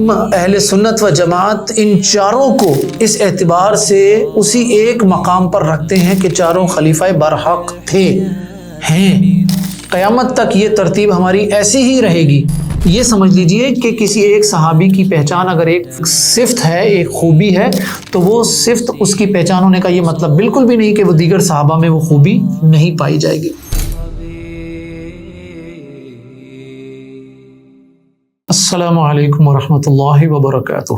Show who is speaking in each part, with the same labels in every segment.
Speaker 1: ہم اہل سنت و جماعت ان چاروں کو اس اعتبار سے اسی ایک مقام پر رکھتے ہیں کہ چاروں خلیفہ برحق تھے، ہیں، قیامت تک یہ ترتیب ہماری ایسی ہی رہے گی۔ یہ سمجھ لیجئے کہ کسی ایک صحابی کی پہچان اگر ایک صفت ہے، ایک خوبی ہے، تو وہ صفت اس کی پہچان ہونے کا یہ مطلب بالکل بھی نہیں کہ وہ دیگر صحابہ میں وہ خوبی نہیں پائی جائے گی۔ السلام علیکم ورحمۃ اللہ وبرکاتہ۔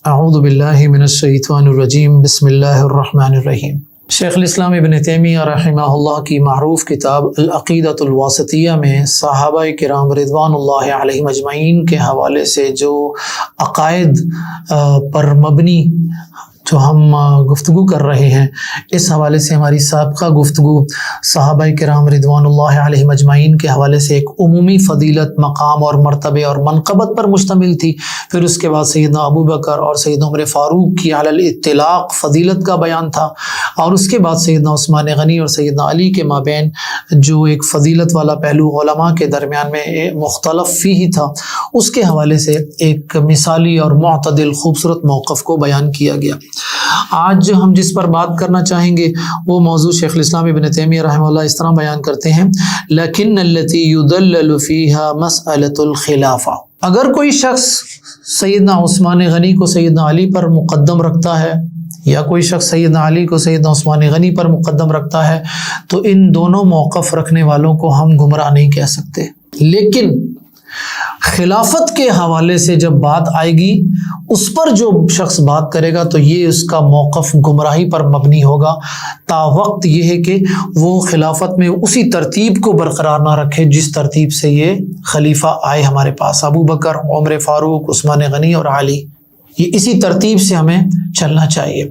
Speaker 1: اعوذ باللہ من الشیطان الرجیم، بسم اللہ الرحمن الرحیم۔ شیخ الاسلام ابن تیمیہ رحمہ اللہ کی معروف کتاب العقیدۃ الواسطیہ میں صحابہ کرام رضوان اللہ علیہم اجمعین کے حوالے سے جو عقائد پر مبنی جو ہم گفتگو کر رہے ہیں، اس حوالے سے ہماری سابقہ گفتگو صحابہ کرام رضوان اللہ علیہم اجمعین کے حوالے سے ایک عمومی فضیلت، مقام اور مرتبے اور منقبت پر مشتمل تھی۔ پھر اس کے بعد سیدنا ابو بکر اور سیدنا عمر فاروق کی علی الاطلاق فضیلت کا بیان تھا، اور اس کے بعد سیدنا عثمان غنی اور سیدنا علی کے مابین جو ایک فضیلت والا پہلو علماء کے درمیان میں مختلف فیہ تھا، اس کے حوالے سے ایک مثالی اور معتدل خوبصورت موقف کو بیان کیا گیا۔ آج ہم جس پر بات کرنا چاہیں گے وہ موضوع شیخ الاسلام ابن تیمیہ رحمہ اللہ اس طرح بیان کرتے ہیں: لیکن التی یدلل فیہا مسئلۃ الخلافہ۔ اگر کوئی شخص سیدنا عثمان غنی کو سیدنا علی پر مقدم رکھتا ہے، یا کوئی شخص سیدنا علی کو سیدنا عثمان غنی پر مقدم رکھتا ہے، تو ان دونوں موقف رکھنے والوں کو ہم گمراہ نہیں کہہ سکتے۔ لیکن خلافت کے حوالے سے جب بات آئے گی، اس پر جو شخص بات کرے گا تو یہ اس کا موقف گمراہی پر مبنی ہوگا، تا وقت یہ ہے کہ وہ خلافت میں اسی ترتیب کو برقرار نہ رکھے جس ترتیب سے یہ خلیفہ آئے ہمارے پاس، ابو بکر، عمر فاروق، عثمان غنی اور علی، یہ اسی ترتیب سے ہمیں چلنا چاہیے۔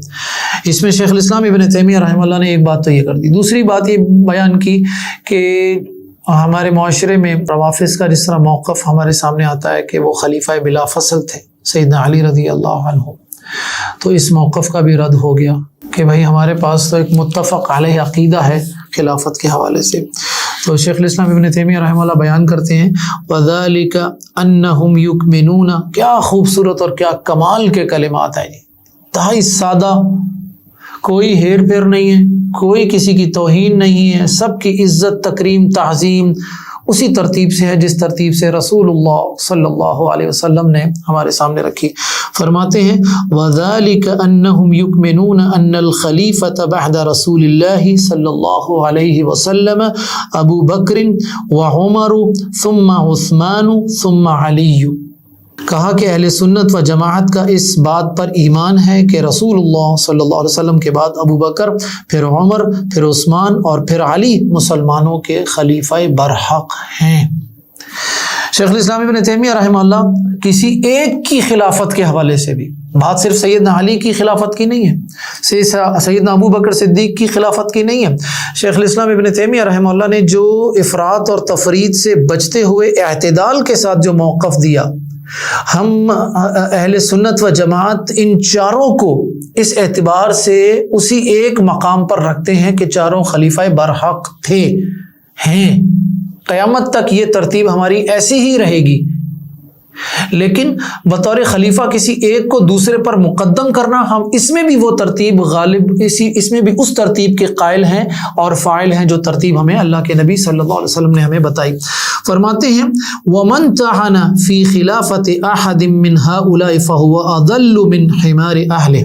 Speaker 1: اس میں شیخ الاسلام ابن تیمیہ رحمہ اللہ نے ایک بات تو یہ کر دی۔ دوسری بات یہ بیان کی کہ ہمارے معاشرے میں روافض کا جس طرح موقف ہمارے سامنے آتا ہے کہ وہ خلیفہ بلا فصل تھے سیدنا علی رضی اللہ عنہ، تو اس موقف کا بھی رد ہو گیا کہ بھائی ہمارے پاس تو ایک متفق علیہ عقیدہ ہے خلافت کے حوالے سے۔ تو شیخ الاسلام ابن تیمیہ رحمہ اللہ بیان کرتے ہیں: وَذَلِكَ أَنَّهُمْ يُؤْمِنُونَ۔ کیا خوبصورت اور کیا کمال کے کلمات ہیں، انتہائی سادہ، کوئی ہیر پھیر نہیں ہے، کوئی کسی کی توہین نہیں ہے، سب کی عزت، تکریم، تعظیم اسی ترتیب سے ہے جس ترتیب سے رسول اللہ صلی اللہ علیہ وسلم نے ہمارے سامنے رکھی۔ فرماتے ہیں: وَذَلِكَ أَنَّهُمْ يُؤْمِنُونَ أَنَّ الْخَلِيفَةَ بَعْدَ رَسُولِ اللَّهِ صلی اللہ علیہ وسلم ابو بکر وعمر ثم عثمان ثم علی۔ کہا کہ اہل سنت و جماعت کا اس بات پر ایمان ہے کہ رسول اللہ صلی اللہ علیہ وسلم کے بعد ابو بکر، پھر عمر، پھر عثمان اور پھر علی مسلمانوں کے خلیفہ برحق ہیں۔ شیخ الاسلام ابن تیمیہ رحمہ اللہ کسی ایک کی خلافت کے حوالے سے بھی، بات صرف سیدنا علی کی خلافت کی نہیں ہے، سیدنا ابو بکر صدیق کی خلافت کی نہیں ہے، شیخ الاسلام ابن تیمیہ رحمہ اللہ نے جو افراط اور تفرید سے بچتے ہوئے اعتدال کے ساتھ جو موقف دیا، ہم اہل سنت و جماعت ان چاروں کو اس اعتبار سے اسی ایک مقام پر رکھتے ہیں کہ چاروں خلیفہ برحق تھے، ہیں، قیامت تک یہ ترتیب ہماری ایسی ہی رہے گی۔ لیکن بطور خلیفہ کسی ایک کو دوسرے پر مقدم کرنا، ہم اس میں بھی وہ ترتیب غالب، اس میں بھی اس ترتیب کے قائل ہیں اور فاعل ہیں جو ترتیب ہمیں اللہ کے نبی صلی اللہ علیہ وسلم نے ہمیں بتائی۔ فرماتے ہیں: وَمَنْ طَعَنَ فِي خِلَافَةِ أَحَدٍ مِّنْ هَؤُلَاءِ فَهُوَ أَضَلُّ مِنْ حِمَارِ أَهْلِهِ۔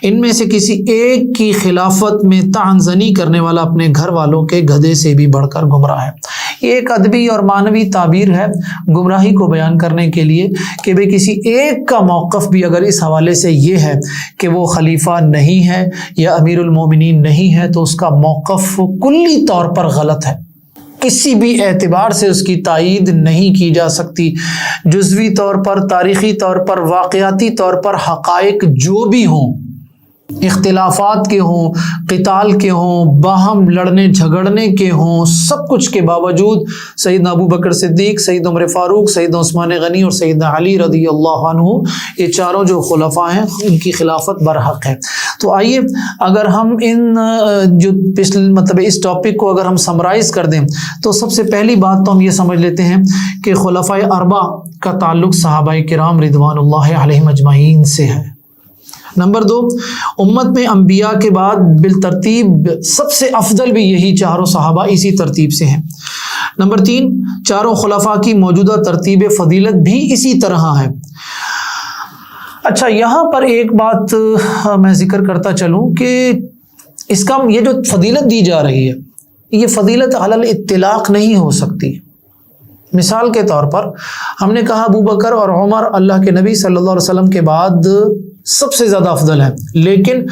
Speaker 1: ان میں سے کسی ایک کی خلافت میں طعن زنی کرنے والا اپنے گھر والوں کے گدھے سے بھی بڑھ کر گمراہ ہے۔ یہ ایک ادبی اور معنوی تعبیر ہے گمراہی کو بیان کرنے کے لیے کہ بھئی کسی ایک کا موقف بھی اگر اس حوالے سے یہ ہے کہ وہ خلیفہ نہیں ہے یا امیر المومنین نہیں ہے، تو اس کا موقف کلی طور پر غلط ہے، کسی بھی اعتبار سے اس کی تائید نہیں کی جا سکتی۔ جزوی طور پر، تاریخی طور پر، واقعاتی طور پر حقائق جو بھی ہوں، اختلافات کے ہوں، قتال کے ہوں، باہم لڑنے جھگڑنے کے ہوں، سب کچھ کے باوجود سیدنا ابو بکر صدیق، سیدنا عمر فاروق، سیدنا عثمان غنی اور سیدنا علی رضی اللہ عنہ، یہ چاروں جو خلفاء ہیں ان کی خلافت برحق ہے۔ تو آئیے اگر ہم ان جو اس ٹاپک کو اگر ہم سمرائز کر دیں تو سب سے پہلی بات تو ہم یہ سمجھ لیتے ہیں کہ خلفاء اربع کا تعلق صحابہ کرام رضوان اللہ علیہم اجمعین سے ہے۔ نمبر 2، امت میں انبیاء کے بعد بالترتیب سب سے افضل بھی یہی چاروں صحابہ اسی ترتیب سے ہیں۔ نمبر 3، چاروں خلفاء کی موجودہ ترتیب فضیلت بھی اسی طرح ہے۔ اچھا، یہاں پر ایک بات میں ذکر کرتا چلوں کہ اس کا یہ جو فضیلت دی جا رہی ہے یہ فضیلت علی الاطلاق نہیں ہو سکتی۔ مثال کے طور پر ہم نے کہا ابو بکر اور عمر اللہ کے نبی صلی اللہ علیہ وسلم کے بعد سب سے زیادہ افضل ہیں، لیکن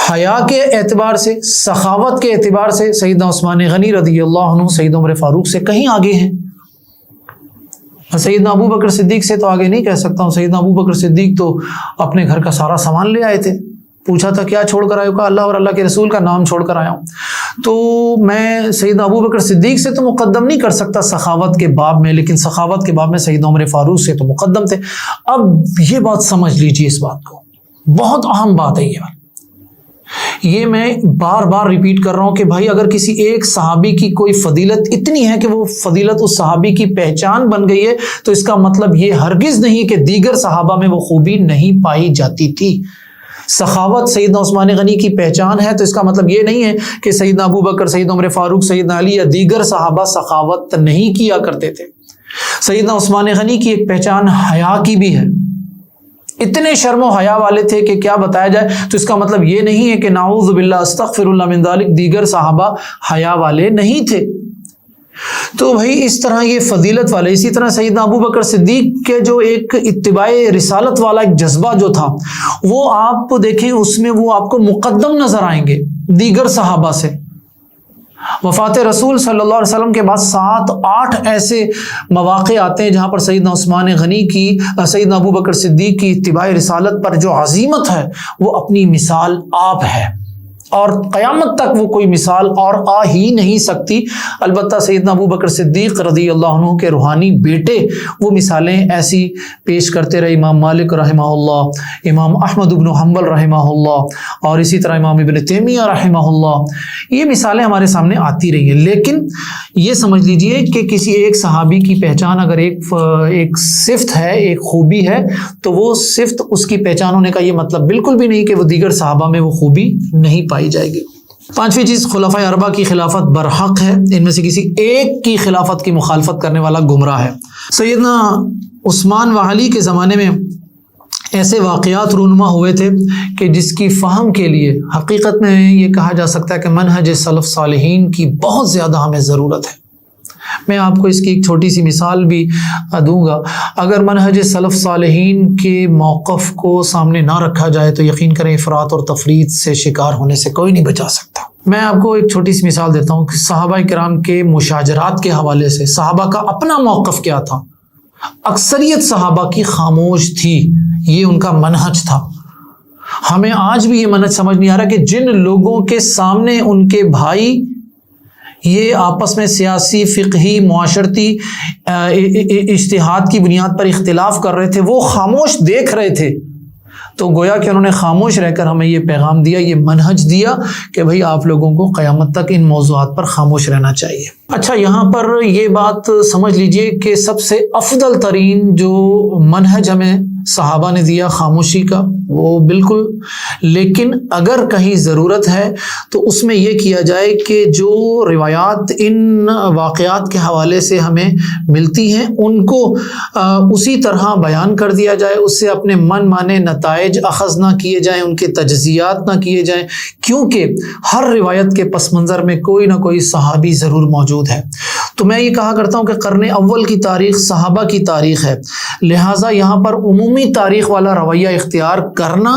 Speaker 1: حیا کے اعتبار سے، سخاوت کے اعتبار سے سیدنا عثمان غنی رضی اللہ عنہ سیدنا عمر فاروق سے کہیں آگے ہیں۔ سیدنا ابو بکر صدیق سے تو آگے نہیں کہہ سکتا ہوں، سیدنا ابو بکر صدیق تو اپنے گھر کا سارا سامان لے آئے تھے، پوچھا تھا کیا چھوڑ کر آئے ہو، کہا اللہ اور اللہ کے رسول کا نام چھوڑ کر آیا ہوں۔ تو میں سیدنا ابو بکر صدیق سے تو مقدم نہیں کر سکتا سخاوت کے باب میں، لیکن سخاوت کے باب میں سیدنا عمر فاروق سے تو مقدم تھے۔ اب یہ بات سمجھ لیجیے، اس بات کو بہت اہم بات ہے یہ میں بار بار ریپیٹ کر رہا ہوں کہ بھائی اگر کسی ایک صحابی کی کوئی فضیلت اتنی ہے کہ وہ فضیلت اس صحابی کی پہچان بن گئی ہے تو اس کا مطلب یہ ہرگز نہیں کہ دیگر صحابہ میں وہ خوبی نہیں پائی جاتی تھی۔ سخاوت سیدنا عثمان غنی کی پہچان ہے تو اس کا مطلب یہ نہیں ہے کہ سیدنا ابو بکر، سیدنا عمر فاروق، سیدنا علی یا دیگر صحابہ سخاوت نہیں کیا کرتے تھے۔ سیدنا عثمان غنی کی ایک پہچان حیا کی بھی ہے، اتنے شرم و حیا والے تھے کہ کیا بتایا جائے، تو اس کا مطلب یہ نہیں ہے کہ نعوذ باللہ استغفر اللہ من ذالک دیگر صحابہ حیا والے نہیں تھے۔ تو بھائی اس طرح یہ فضیلت والے، اسی طرح سیدنا ابو بکر صدیق کے جو ایک اتباع رسالت والا ایک جذبہ جو تھا وہ آپ دیکھیں اس میں وہ آپ کو مقدم نظر آئیں گے دیگر صحابہ سے۔ وفات رسول صلی اللہ علیہ وسلم کے بعد 7-8 ایسے مواقع آتے ہیں جہاں پر سیدنا عثمان غنی کی، سیدنا ابو بکر صدیق کی اتباع رسالت پر جو عظیمت ہے وہ اپنی مثال آپ ہے، اور قیامت تک وہ کوئی مثال اور آ ہی نہیں سکتی۔ البتہ سیدنا ابو بکر صدیق رضی اللہ عنہ کے روحانی بیٹے وہ مثالیں ایسی پیش کرتے رہے، امام مالک رحمہ اللہ، امام احمد بن حنبل رحمہ اللہ، اور اسی طرح امام ابن تیمیہ رحمہ اللہ، یہ مثالیں ہمارے سامنے آتی رہی ہیں۔ لیکن یہ سمجھ لیجئے کہ کسی ایک صحابی کی پہچان اگر ایک صفت ہے، ایک خوبی ہے، تو وہ صفت اس کی پہچان ہونے کا یہ مطلب بالکل بھی نہیں کہ وہ دیگر صحابہ میں وہ خوبی نہیں پائی جائے گی۔ 5ویں چیز، خلفاء اربعہ کی خلافت برحق ہے، ان میں سے کسی ایک کی خلافت کی مخالفت کرنے والا گمراہ ہے۔ سیدنا عثمان و علی کے زمانے میں ایسے واقعات رونما ہوئے تھے کہ جس کی فہم کے لیے حقیقت میں یہ کہا جا سکتا ہے کہ منہج سلف صالحین کی بہت زیادہ ہمیں ضرورت ہے۔ میں آپ کو اس کی ایک چھوٹی سی مثال بھی دوں گا۔ اگر منہج سلف صالحین کے موقف کو سامنے نہ رکھا جائے تو یقین کریں افراط اور تفریط سے شکار ہونے سے کوئی نہیں بچا سکتا۔ میں آپ کو ایک چھوٹی سی مثال دیتا ہوں کہ صحابہ کرام کے مشاجرات کے حوالے سے صحابہ کا اپنا موقف کیا تھا۔ اکثریت صحابہ کی خاموش تھی، یہ ان کا منہج تھا۔ ہمیں آج بھی یہ منہج سمجھ نہیں آ رہا کہ جن لوگوں کے سامنے ان کے بھائی یہ آپس میں سیاسی، فقہی، معاشرتی اجتہاد کی بنیاد پر اختلاف کر رہے تھے، وہ خاموش دیکھ رہے تھے، تو گویا کہ انہوں نے خاموش رہ کر ہمیں یہ پیغام دیا، یہ منہج دیا کہ بھئی آپ لوگوں کو قیامت تک ان موضوعات پر خاموش رہنا چاہیے۔ اچھا، یہاں پر یہ بات سمجھ لیجئے کہ سب سے افضل ترین جو منہج ہمیں صحابہ نے دیا خاموشی کا، وہ بالکل، لیکن اگر کہیں ضرورت ہے تو اس میں یہ کیا جائے کہ جو روایات ان واقعات کے حوالے سے ہمیں ملتی ہیں ان کو اسی طرح بیان کر دیا جائے، اس سے اپنے من مانے نتائج اخذ نہ کیے جائیں، ان کے تجزیات نہ کیے جائیں، کیونکہ ہر روایت کے پس منظر میں کوئی نہ کوئی صحابی ضرور موجود ہے۔ تو میں یہ کہا کرتا ہوں کہ قرن اول کی تاریخ صحابہ کی تاریخ ہے، لہٰذا یہاں پر عمومی تاریخ والا رویہ اختیار کرنا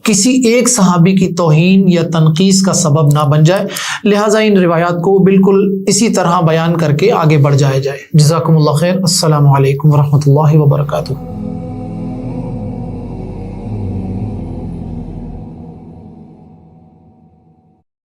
Speaker 1: کسی ایک صحابی کی توہین یا تنقیص کا سبب نہ بن جائے، لہٰذا ان روایات کو بالکل اسی طرح بیان کر کے آگے بڑھ جائے۔ جزاکم اللہ خیر۔ السلام علیکم ورحمۃ اللہ وبرکاتہ۔